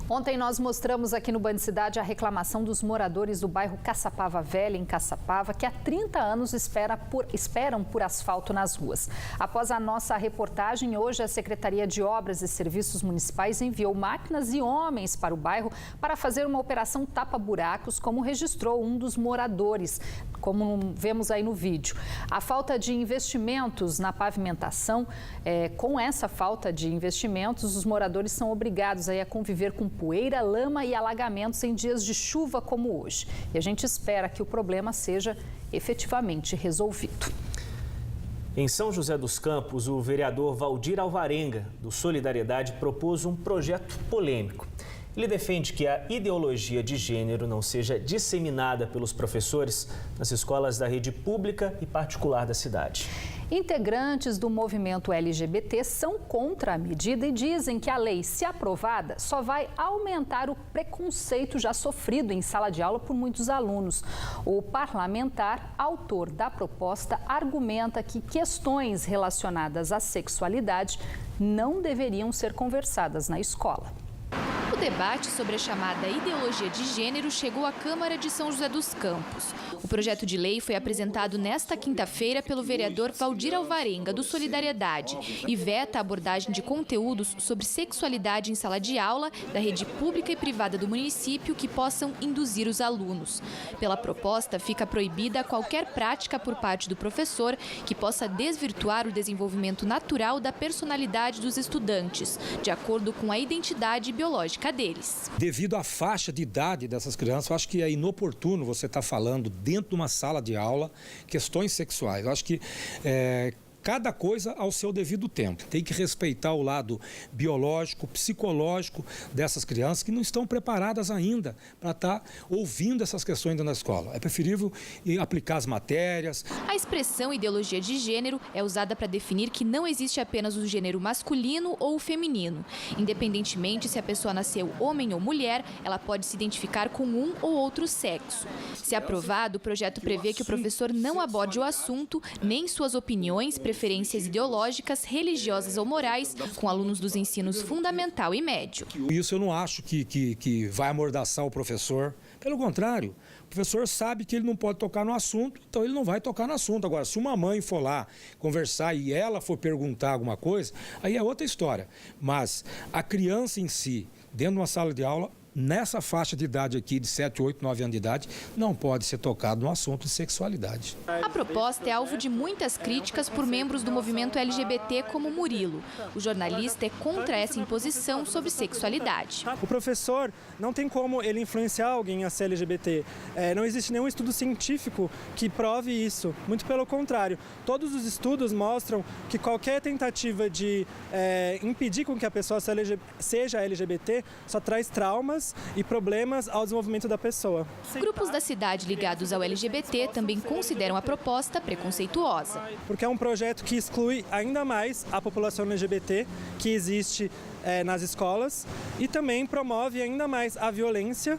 Ontem nós mostramos aqui no Band Cidade a reclamação dos moradores do bairro Caçapava Velha, em Caçapava, que há 30 anos esperam por asfalto nas ruas. Após a nossa reportagem, hoje a Secretaria de Obras e Serviços Municipais enviou máquinas e homens para o bairro para fazer uma operação tapa-buracos, como registrou um dos moradores, como vemos aí no vídeo. A falta de investimentos na pavimentação, com essa falta de investimentos, os moradores são obrigados aí a conviver com poeira, lama e alagamentos em dias de chuva como hoje. E a gente espera que o problema seja efetivamente resolvido. Em São José dos Campos, o vereador Valdir Alvarenga, do Solidariedade, propôs um projeto polêmico. Ele defende que a ideologia de gênero não seja disseminada pelos professores nas escolas da rede pública e particular da cidade. Integrantes do movimento LGBT são contra a medida e dizem que a lei, se aprovada, só vai aumentar o preconceito já sofrido em sala de aula por muitos alunos. O parlamentar, autor da proposta, argumenta que questões relacionadas à sexualidade não deveriam ser conversadas na escola. O debate sobre a chamada ideologia de gênero chegou à Câmara de São José dos Campos. O projeto de lei foi apresentado nesta quinta-feira pelo vereador Valdir Alvarenga, do Solidariedade, e veta a abordagem de conteúdos sobre sexualidade em sala de aula da rede pública e privada do município que possam induzir os alunos. Pela proposta, fica proibida qualquer prática por parte do professor que possa desvirtuar o desenvolvimento natural da personalidade dos estudantes, de acordo com a identidade biológica deles. Devido à faixa de idade dessas crianças, eu acho que é inoportuno você estar falando dentro de uma sala de aula questões sexuais. Eu acho que cada coisa ao seu devido tempo. Tem que respeitar o lado biológico, psicológico dessas crianças que não estão preparadas ainda para estar ouvindo essas questões na escola. É preferível aplicar as matérias. A expressão ideologia de gênero é usada para definir que não existe apenas o gênero masculino ou feminino. Independentemente se a pessoa nasceu homem ou mulher, ela pode se identificar com um ou outro sexo. Se aprovado, o projeto prevê que o professor não aborde o assunto, nem suas opiniões, preferências ideológicas, religiosas ou morais com alunos dos ensinos fundamental e médio. Isso eu não acho que vai amordaçar o professor. Pelo contrário, o professor sabe que ele não pode tocar no assunto, então ele não vai tocar no assunto. Agora, se uma mãe for lá conversar e ela for perguntar alguma coisa, aí é outra história. Mas a criança em si, dentro de uma sala de aula, nessa faixa de idade aqui, de 7, 8, 9 anos de idade, não pode ser tocado no assunto de sexualidade. A proposta é alvo de muitas críticas por membros do movimento LGBT, como Murilo. O jornalista é contra essa imposição sobre sexualidade. O professor não tem como ele influenciar alguém a ser LGBT. Não existe nenhum estudo científico que prove isso. Muito pelo contrário. Todos os estudos mostram que qualquer tentativa de impedir com que a pessoa seja LGBT só traz traumas e problemas ao desenvolvimento da pessoa. Grupos da cidade ligados ao LGBT também consideram a proposta preconceituosa. Porque é um projeto que exclui ainda mais a população LGBT que existe nas escolas e também promove ainda mais a violência,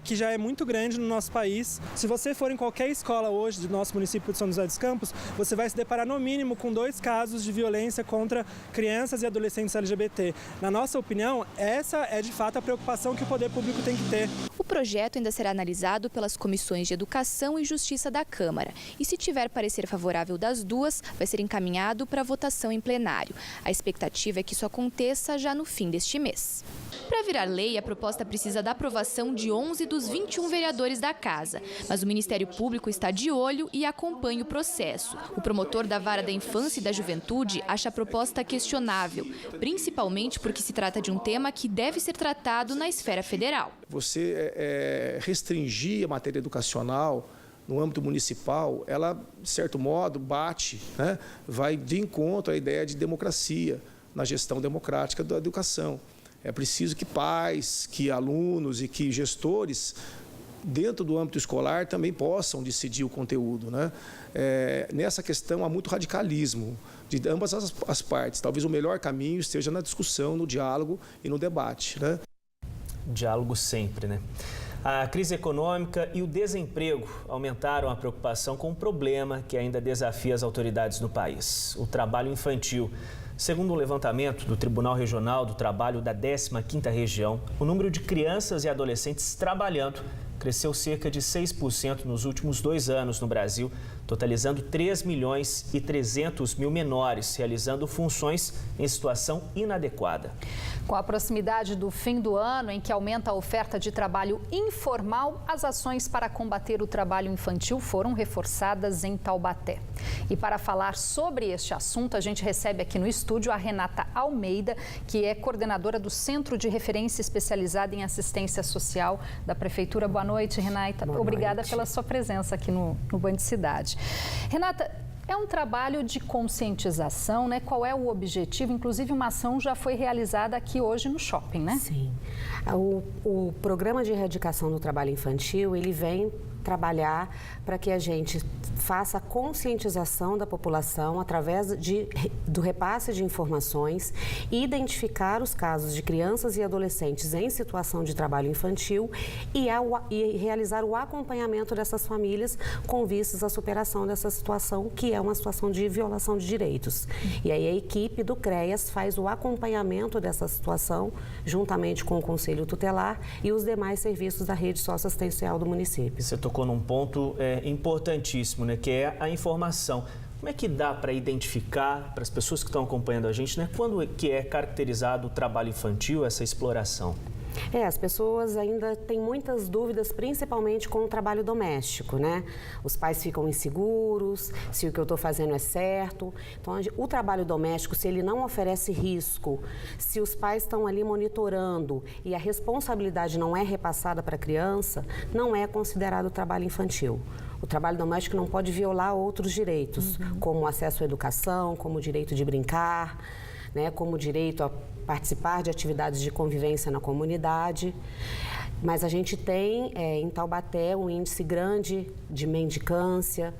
que já é muito grande no nosso país. Se você for em qualquer escola hoje do nosso município de São José dos Campos, você vai se deparar no mínimo com 2 casos de violência contra crianças e adolescentes LGBT. Na nossa opinião, essa é de fato a preocupação que o poder público tem que ter. O projeto ainda será analisado pelas comissões de Educação e Justiça da Câmara. E se tiver parecer favorável das duas, vai ser encaminhado para votação em plenário. A expectativa é que isso aconteça já no fim deste mês. Para virar lei, a proposta precisa da aprovação de 11 dos 21 vereadores da Casa. Mas o Ministério Público está de olho e acompanha o processo. O promotor da Vara da Infância e da Juventude acha a proposta questionável, principalmente porque se trata de um tema que deve ser tratado na esfera federal. Você restringir a matéria educacional no âmbito municipal, ela, de certo modo, bate, vai de encontro à ideia de democracia na gestão democrática da educação. É preciso que pais, que alunos e que gestores, dentro do âmbito escolar, também possam decidir o conteúdo. Nessa questão, há muito radicalismo de ambas as partes. Talvez o melhor caminho esteja na discussão, no diálogo e no debate. Diálogo sempre, né? A crise econômica e o desemprego aumentaram a preocupação com um problema que ainda desafia as autoridades no país: o trabalho infantil. Segundo um levantamento do Tribunal Regional do Trabalho da 15ª Região, o número de crianças e adolescentes trabalhando cresceu cerca de 6% nos últimos 2 anos no Brasil, totalizando 3.300.000 menores, realizando funções em situação inadequada. Com a proximidade do fim do ano, em que aumenta a oferta de trabalho informal, as ações para combater o trabalho infantil foram reforçadas em Taubaté. E para falar sobre este assunto, a gente recebe aqui no estúdio a Renata Almeida, que é coordenadora do Centro de Referência Especializada em Assistência Social da Prefeitura. Boa noite, Renata. Obrigada pela sua presença aqui no Band Cidade. Renata, é um trabalho de conscientização, né? Qual é o objetivo? Inclusive, uma ação já foi realizada aqui hoje no shopping, né? Sim. O Programa de Erradicação do Trabalho Infantil, ele vem trabalhar para que a gente faça a conscientização da população através do repasse de informações, identificar os casos de crianças e adolescentes em situação de trabalho infantil e realizar o acompanhamento dessas famílias com vistas à superação dessa situação, que é uma situação de violação de direitos. E aí a equipe do CREAS faz o acompanhamento dessa situação, juntamente com o Conselho Tutelar e os demais serviços da rede socioassistencial do município. Você tocou num ponto importantíssimo, né, que é a informação. Como é que dá para identificar, para as pessoas que estão acompanhando a gente, né, quando que é caracterizado o trabalho infantil, essa exploração? As pessoas ainda têm muitas dúvidas, principalmente com o trabalho doméstico, né? Os pais ficam inseguros, se o que eu estou fazendo é certo. Então, o trabalho doméstico, se ele não oferece risco, se os pais estão ali monitorando e a responsabilidade não é repassada para a criança, não é considerado trabalho infantil. O trabalho doméstico não pode violar outros direitos, como o acesso à educação, como o direito de brincar, né, como o direito a participar de atividades de convivência na comunidade. Mas a gente tem em Taubaté um índice grande de mendicância,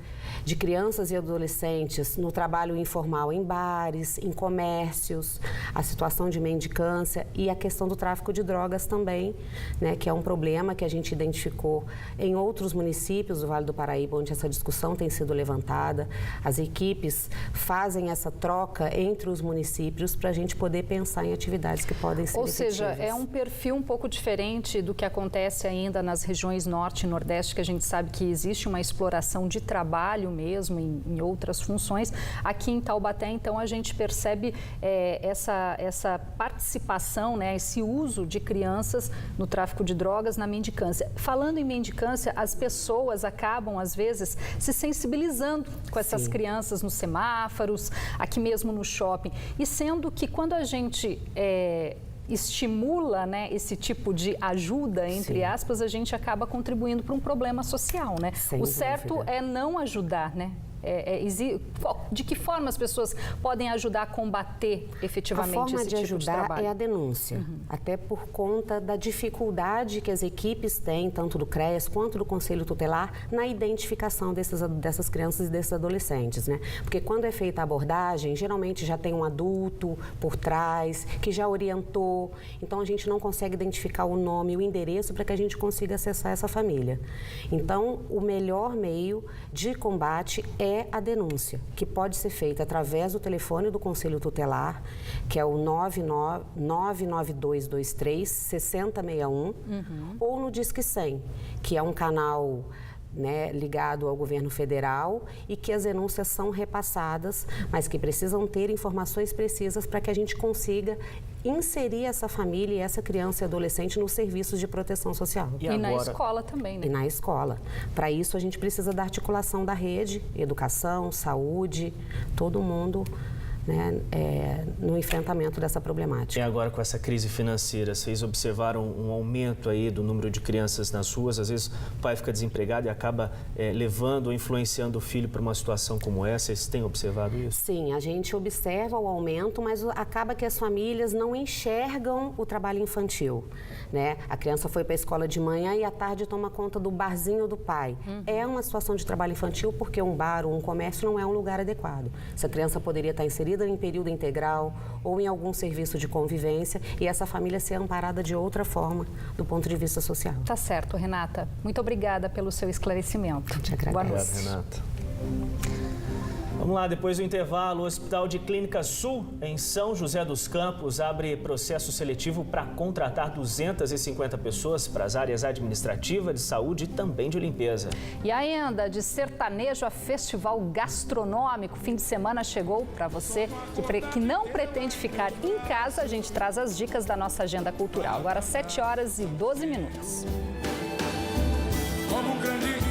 de crianças e adolescentes no trabalho informal em bares, em comércios, a situação de mendicância e a questão do tráfico de drogas também, né, que é um problema que a gente identificou em outros municípios do Vale do Paraíba, onde essa discussão tem sido levantada. As equipes fazem essa troca entre os municípios para a gente poder pensar em atividades que podem ser efetivas. Ou seja, é um perfil um pouco diferente do que acontece ainda nas regiões Norte e Nordeste, que a gente sabe que existe uma exploração de trabalho mesmo em outras funções. Aqui em Taubaté, então, a gente percebe essa participação, né, esse uso de crianças no tráfico de drogas, na mendicância. Falando em mendicância, as pessoas acabam, às vezes, se sensibilizando com essas crianças nos semáforos, aqui mesmo no shopping. E sendo que quando a gente estimula, né, esse tipo de ajuda, entre aspas, a gente acaba contribuindo para um problema social, né? O certo é não ajudar, né? De que forma as pessoas podem ajudar a combater efetivamente esse tipo de trabalho? A forma de ajudar é a denúncia, até por conta da dificuldade que as equipes têm, tanto do CREAS quanto do Conselho Tutelar, na identificação dessas crianças e desses adolescentes, né? Porque quando é feita a abordagem, geralmente já tem um adulto por trás, que já orientou, então a gente não consegue identificar o nome e o endereço para que a gente consiga acessar essa família. Então, o melhor meio de combate é a denúncia, que pode ser feita através do telefone do Conselho Tutelar, que é o 99223-6061, ou no Disque 100, que é um canal, né, ligado ao governo federal e que as denúncias são repassadas, mas que precisam ter informações precisas para que a gente consiga inserir essa família e essa criança e adolescente nos serviços de proteção social. E na escola também, né? E na escola. Para isso, a gente precisa da articulação da rede, educação, saúde, todo mundo, né, no enfrentamento dessa problemática. E agora, com essa crise financeira, vocês observaram um aumento aí do número de crianças nas ruas? Às vezes o pai fica desempregado e acaba levando ou influenciando o filho para uma situação como essa. Vocês têm observado isso? Sim, a gente observa o aumento, mas acaba que as famílias não enxergam o trabalho infantil, né? A criança foi para a escola de manhã e à tarde toma conta do barzinho do pai. É uma situação de trabalho infantil porque um bar ou um comércio não é um lugar adequado. Essa criança poderia estar inserida em período integral ou em algum serviço de convivência e essa família ser amparada de outra forma do ponto de vista social. Tá certo, Renata. Muito obrigada pelo seu esclarecimento. Te agradeço. Boa noite. Obrigado, Renata. Vamos lá, depois do intervalo, o Hospital de Clínica Sul, em São José dos Campos, abre processo seletivo para contratar 250 pessoas para as áreas administrativa, de saúde e também de limpeza. E ainda, de sertanejo a festival gastronômico, fim de semana chegou para você que não pretende ficar em casa. A gente traz as dicas da nossa agenda cultural. Agora 7h12.